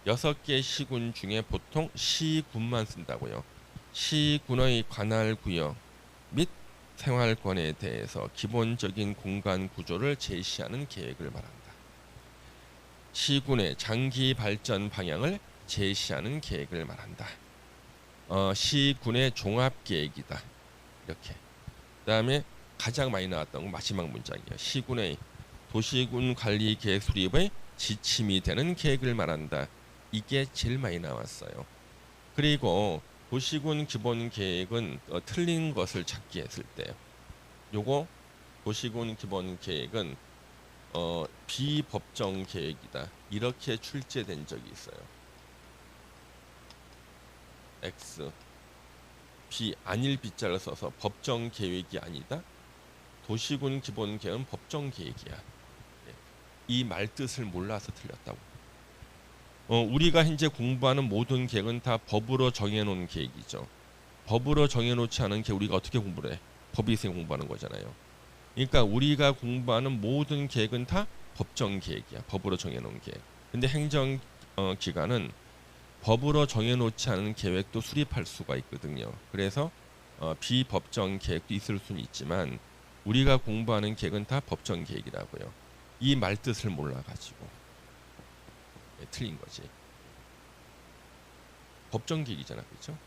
6개 시군 중에 보통 시군만 쓴다고요. 시군의 관할 구역 및 생활권에 대해서 기본적인 공간 구조를 제시하는 계획을 말한다. 시군의 장기 발전 방향을 제시하는 계획을 말한다. 시군의 종합 계획이다. 이렇게. 그다음에 가장 많이 나왔던 건 마지막 문장이에요. 시군의 도시군 관리 계획 수립의 지침이 되는 계획을 말한다. 이게 제일 많이 나왔어요. 그리고 도시군 기본 계획은 틀린 것을 찾기 했을 때, 요거 도시군 기본 계획은 비법정 계획이다. 이렇게 출제된 적이 있어요. X B 아닐 B자를 써서 법정 계획이 아니다. 도시군 기본 계획은 법정 계획이야. 이 말 뜻을 몰라서 틀렸다고. 우리가 현재 공부하는 모든 계획은 다 법으로 정해놓은 계획이죠. 법으로 정해놓지 않은 계획 우리가 어떻게 공부를 해? 법이 있으니 공부하는 거잖아요. 그러니까 우리가 공부하는 모든 계획은 다 법정 계획이야. 법으로 정해놓은 계획. 근데 행정 기관은 법으로 정해놓지 않은 계획도 수립할 수가 있거든요. 그래서 비법정 계획도 있을 수는 있지만 우리가 공부하는 계획은 다 법정 계획이라고요. 이 말뜻을 몰라가지고 틀린 거지. 법정 계획이잖아, 그렇죠?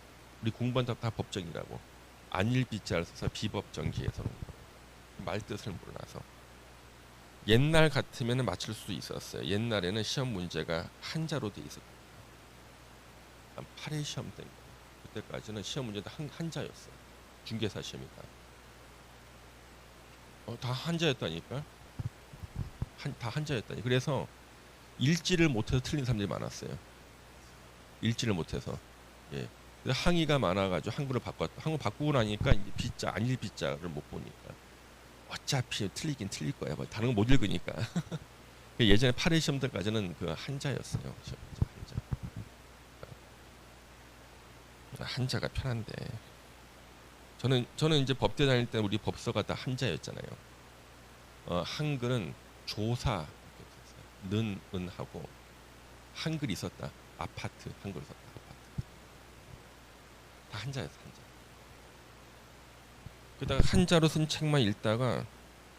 우리 공부한 다 법정이라고. 안일 B자를 써서 비법정 계획에서 놓은 거. 말뜻을 몰라서. 옛날 같으면 맞출 수 있었어요. 옛날에는 시험 문제가 한자로 돼 있었고. 8회 시험 때 그때까지는 시험 문제도 한자였어요. 중개사 시험이다. 다 한자였다니까. 다 한자였다니. 그래서 읽지를 못해서 틀린 사람들이 많았어요. 읽지를 못해서. 예. 그래서 항의가 많아가지고 한글을 바꿨다. 한글 바꾸고 나니까 이제 B자 안일 B자를 못 보니까 어차피 틀리긴 틀릴 거야. 뭐 다른 거 못 읽으니까. 예전에 8회 시험 때까지는 그 한자였어요. 한자가 편한데 저는 이제 법대 다닐 때 우리 법서가 다 한자였잖아요. 한글은 조사 는 은하고 한글이 있었다. 아파트 한글 있었다. 아파트 다 한자였어. 한자. 그다가 한자로 쓴 책만 읽다가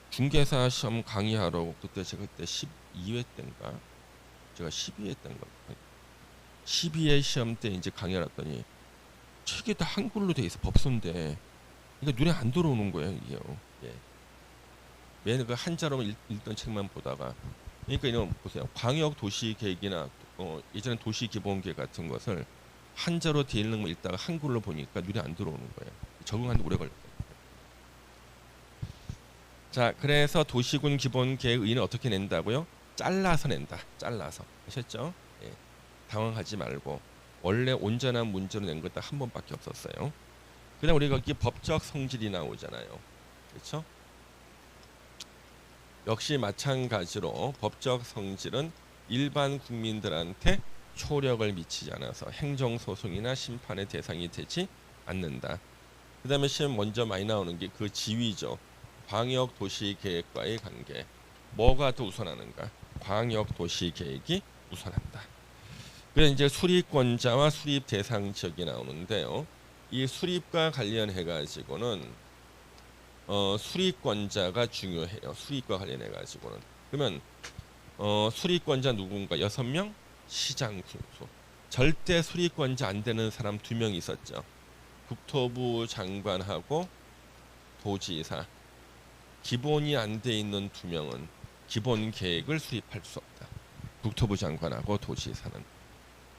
중개사 시험 강의하러 그때 제가 그때 12회 때인가 제가 12회 때인가 12회 시험 때 이제 강의를 했더니 책이 다 한글로 돼 있어. 법서인데 그러니까 눈에 안 들어오는 거예요. 이게요. 예. 매일 그 한자로 읽던 책만 보다가 그러니까 이런 보세요. 광역 도시 계획이나 예전에 도시 기본 계획 같은 것을 한자로 돼 있는 거 읽다가 한글로 보니까 눈에 안 들어오는 거예요. 적응하는데 오래 걸렸어요. 자, 그래서 도시군 기본 계획 의의는 어떻게 낸다고요? 잘라서 낸다. 잘라서. 아셨죠? 예. 당황하지 말고 원래 온전한 문제로 낸 것 딱 한 번밖에 없었어요. 그다음 우리가 여기 법적 성질이 나오잖아요. 그렇죠? 역시 마찬가지로 법적 성질은 일반 국민들한테 효력을 미치지 않아서 행정소송이나 심판의 대상이 되지 않는다. 그 다음에 시험 먼저 많이 나오는 게 그 지위죠. 광역도시계획과의 관계. 뭐가 더 우선하는가? 광역도시계획이 우선한다. 그래서 이제 수립권자와 수립 대상 지역이 나오는데요. 이 수립과 관련해 가지고는 수립권자가 중요해요. 수립과 관련해 가지고는. 그러면 수립권자 누군가 6명? 시장 군수. 절대 수립권자 안 되는 사람 2명 있었죠. 국토부 장관하고 도지사. 기본이 안 돼 있는 2명은 기본 계획을 수립할 수 없다. 국토부 장관하고 도지사는.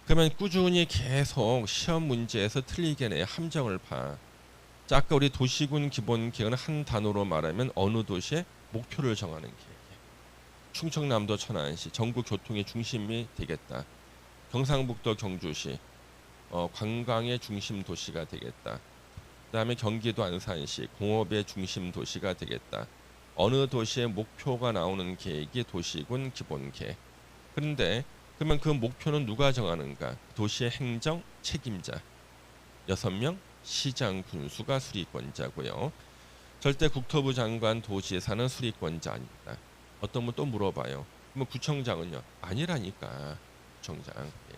그러면 꾸준히 계속 시험 문제에서 틀리게 내 함정을 파. 자, 아까 우리 도시군 기본 계획은 한 단어로 말하면 어느 도시의 목표를 정하는 계획이에요. 충청남도 천안시 전국 교통의 중심이 되겠다. 경상북도 경주시 관광의 중심 도시가 되겠다. 그다음에 경기도 안산시 공업의 중심 도시가 되겠다. 어느 도시의 목표가 나오는 계획이 도시군 기본 계획. 그런데 그러면 그 목표는 누가 정하는가? 도시의 행정 책임자 6명 시장 군수가 수립권자고요. 절대 국토부 장관 도지사는 수립권자 아닙니다. 어떤 분 또 물어봐요. 그러면 구청장은요? 아니라니까. 구청장. 예.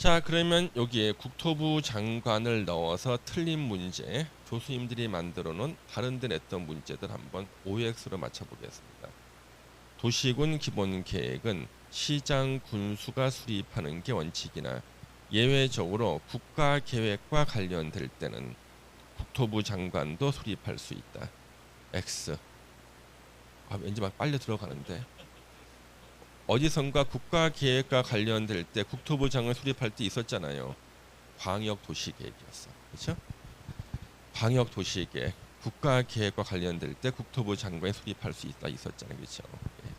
자, 그러면 여기에 국토부 장관을 넣어서 틀린 문제, 교수님들이 만들어 놓은 다른 데 냈던 문제들 한번 OX로 맞춰보겠습니다. 도시군 기본 계획은 시장 군수가 수립하는 게 원칙이나 예외적으로 국가 계획과 관련될 때는 국토부 장관도 수립할 수 있다. X. 왠지 막 빨려 들어가는데. 어디선가 국가 계획과 관련될 때 국토부 장관 수립할 때 있었잖아요. 광역 도시 계획이었어. 그렇죠? 광역 도시 계획. 국가 계획과 관련될 때 국토부 장관이 수립할 수 있다 있었잖아요. 그렇죠? 예.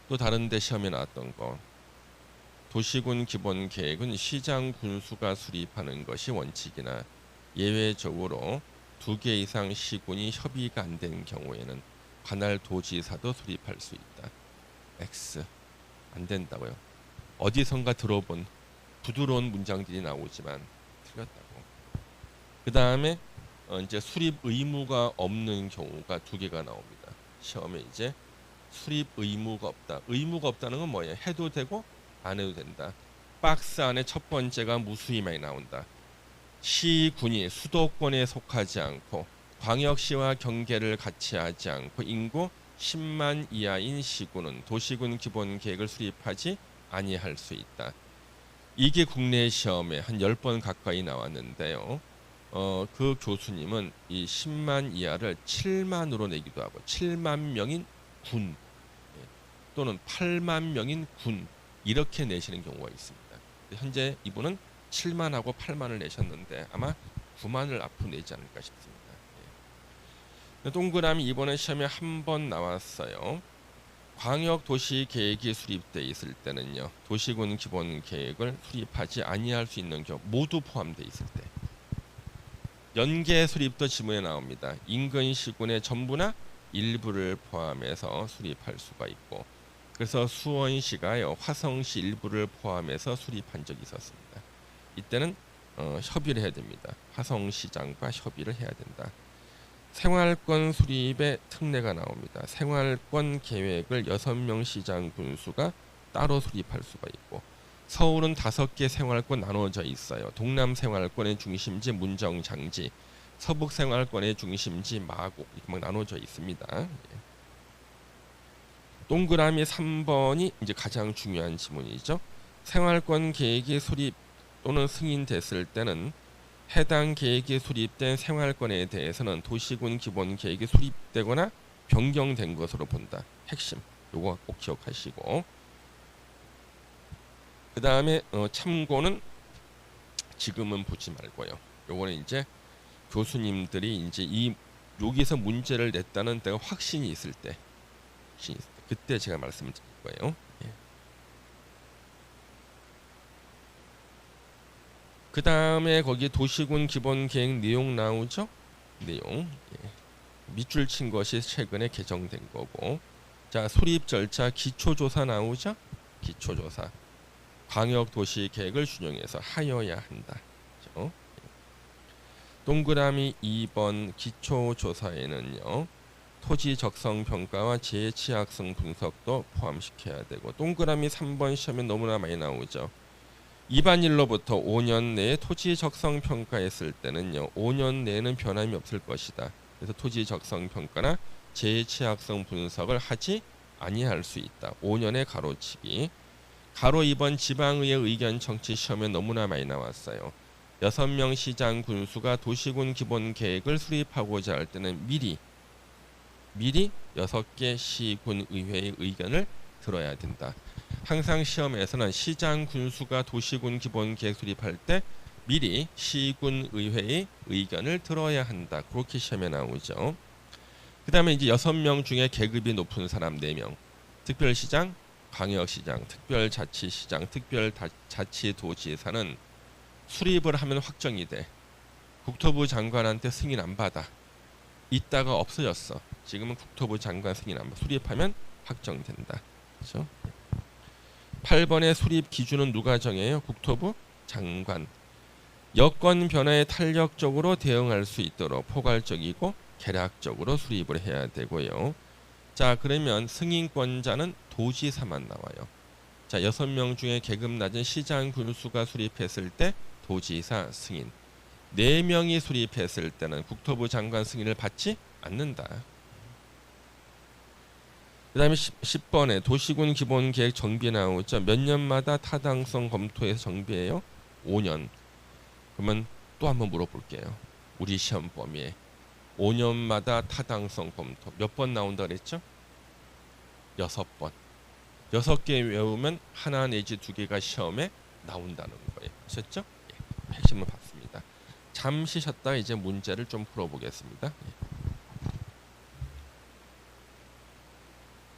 또 다른 데 시험에 나왔던 거. 도시군 기본 계획은 시장 군수가 수립하는 것이 원칙이나 예외적으로 2개 이상 시군이 협의가 안 되는 경우에는 관할 도지사도 수립할 수 있다. X. 안 된다고요. 어디선가 들어본 부드러운 문장들이 나오지만 틀렸다고. 그 다음에 이제 수립 의무가 없는 경우가 2개가 나옵니다. 시험에 이제 수립 의무가 없다. 의무가 없다는 건 뭐예요? 해도 되고 안 해도 된다. 박스 안에 첫 번째가 무수히 많이 나온다. 시군이 수도권에 속하지 않고 광역시와 경계를 같이 하지 않고 인구 10만 이하인 시군은 도시군 기본 계획을 수립하지 아니할 수 있다. 이게 국내 시험에 한 10번 가까이 나왔는데요. 그 교수님은 이 10만 이하를 7만으로 내기도 하고 7만 명인 군 또는 8만 명인 군 이렇게 내시는 경우가 있습니다. 현재 이분은 7만하고 8만을 내셨는데 아마 9만을 앞으로 내지 않을까 싶습니다. 동그라미 이번에 시험에 한 번 나왔어요. 광역 도시 계획이 수립돼 있을 때는요. 도시군 기본 계획을 수립하지 아니할 수 있는 경우 모두 포함돼 있을 때. 연계 수립도 지문에 나옵니다. 인근 시군의 전부나 일부를 포함해서 수립할 수가 있고 그래서 수원시가요. 화성시 일부를 포함해서 수립한 적이 있었습니다. 이때는 협의를 해야 됩니다. 화성시장과 협의를 해야 된다. 생활권 수립의 특례가 나옵니다. 생활권 계획을 6명 시장 군수가 따로 수립할 수가 있고 서울은 5개 생활권 나눠져 있어요. 동남 생활권의 중심지 문정 장지, 서북 생활권의 중심지 마곡 이렇게 막 나눠져 있습니다. 동그라미 3번이 이제 가장 중요한 지문이죠. 생활권 계획이 수립 또는 승인됐을 때는 해당 계획이 수립된 생활권에 대해서는 도시군 기본 계획이 수립되거나 변경된 것으로 본다. 핵심. 요거 꼭 기억하시고. 그 다음에 참고는 지금은 보지 말고요. 요거는 이제 교수님들이 이제 여기서 문제를 냈다는 데가 확신이 있을 때, 그때 제가 말씀을 드릴 거예요. 그 다음에 거기 도시군 기본 계획 내용 나오죠? 내용. 밑줄 친 것이 최근에 개정된 거고. 자, 수립 절차 기초조사 나오죠? 기초조사. 광역 도시 계획을 준용해서 하여야 한다. 그렇죠? 동그라미 2번 기초조사에는요. 토지 적성 평가와 재취약성 분석도 포함시켜야 되고 동그라미 3번 시험에 너무나 많이 나오죠. 입안일로부터 5년 내에 토지 적성 평가했을 때는요. 5년 내에는 변함이 없을 것이다. 그래서 토지 적성 평가나 재취약성 분석을 하지 아니할 수 있다. 5년의 가로치기. 가로 2번 지방의회 의견 청취 시험에 너무나 많이 나왔어요. 6명 시장 군수가 도시군 기본 계획을 수립하고자 할 때는 미리 6개 시군 의회의 의견을 들어야 된다. 항상 시험에서는 시장 군수가 도시군 기본 계획 수립할 때 미리 시군 의회의 의견을 들어야 한다. 그렇게 시험에 나오죠. 그 다음에 이제 6명 중에 계급이 높은 사람 4명. 특별시장, 광역시장, 특별자치시장, 특별자치도지사는 수립을 하면 확정이 돼. 국토부 장관한테 승인 안 받아. 있다가 없어졌어. 지금은 국토부 장관 승인 안 받아. 수립하면 확정된다. 그렇죠? 8번의 수립 기준은 누가 정해요? 국토부 장관. 여건 변화에 탄력적으로 대응할 수 있도록 포괄적이고 계략적으로 수립을 해야 되고요. 자, 그러면 승인권자는 도지사만 나와요. 자, 6명 중에 계급 낮은 시장 군수가 수립했을 때 도지사 승인. 4명이 수립했을 때는 국토부 장관 승인을 받지 않는다. 그 다음에 10번에 도시군 기본계획 정비 나오죠. 몇 년마다 타당성 검토해서 정비해요? 5년. 그러면 또 한번 물어볼게요. 우리 시험 범위에 5년마다 타당성 검토 몇 번 나온다 그랬죠? 6번. 6개 외우면 하나 내지 2개가 시험에 나온다는 거예요. 아셨죠? 예, 핵심을 봤습니다. 잠시 쉬었다 이제 문제를 좀 풀어보겠습니다. 예.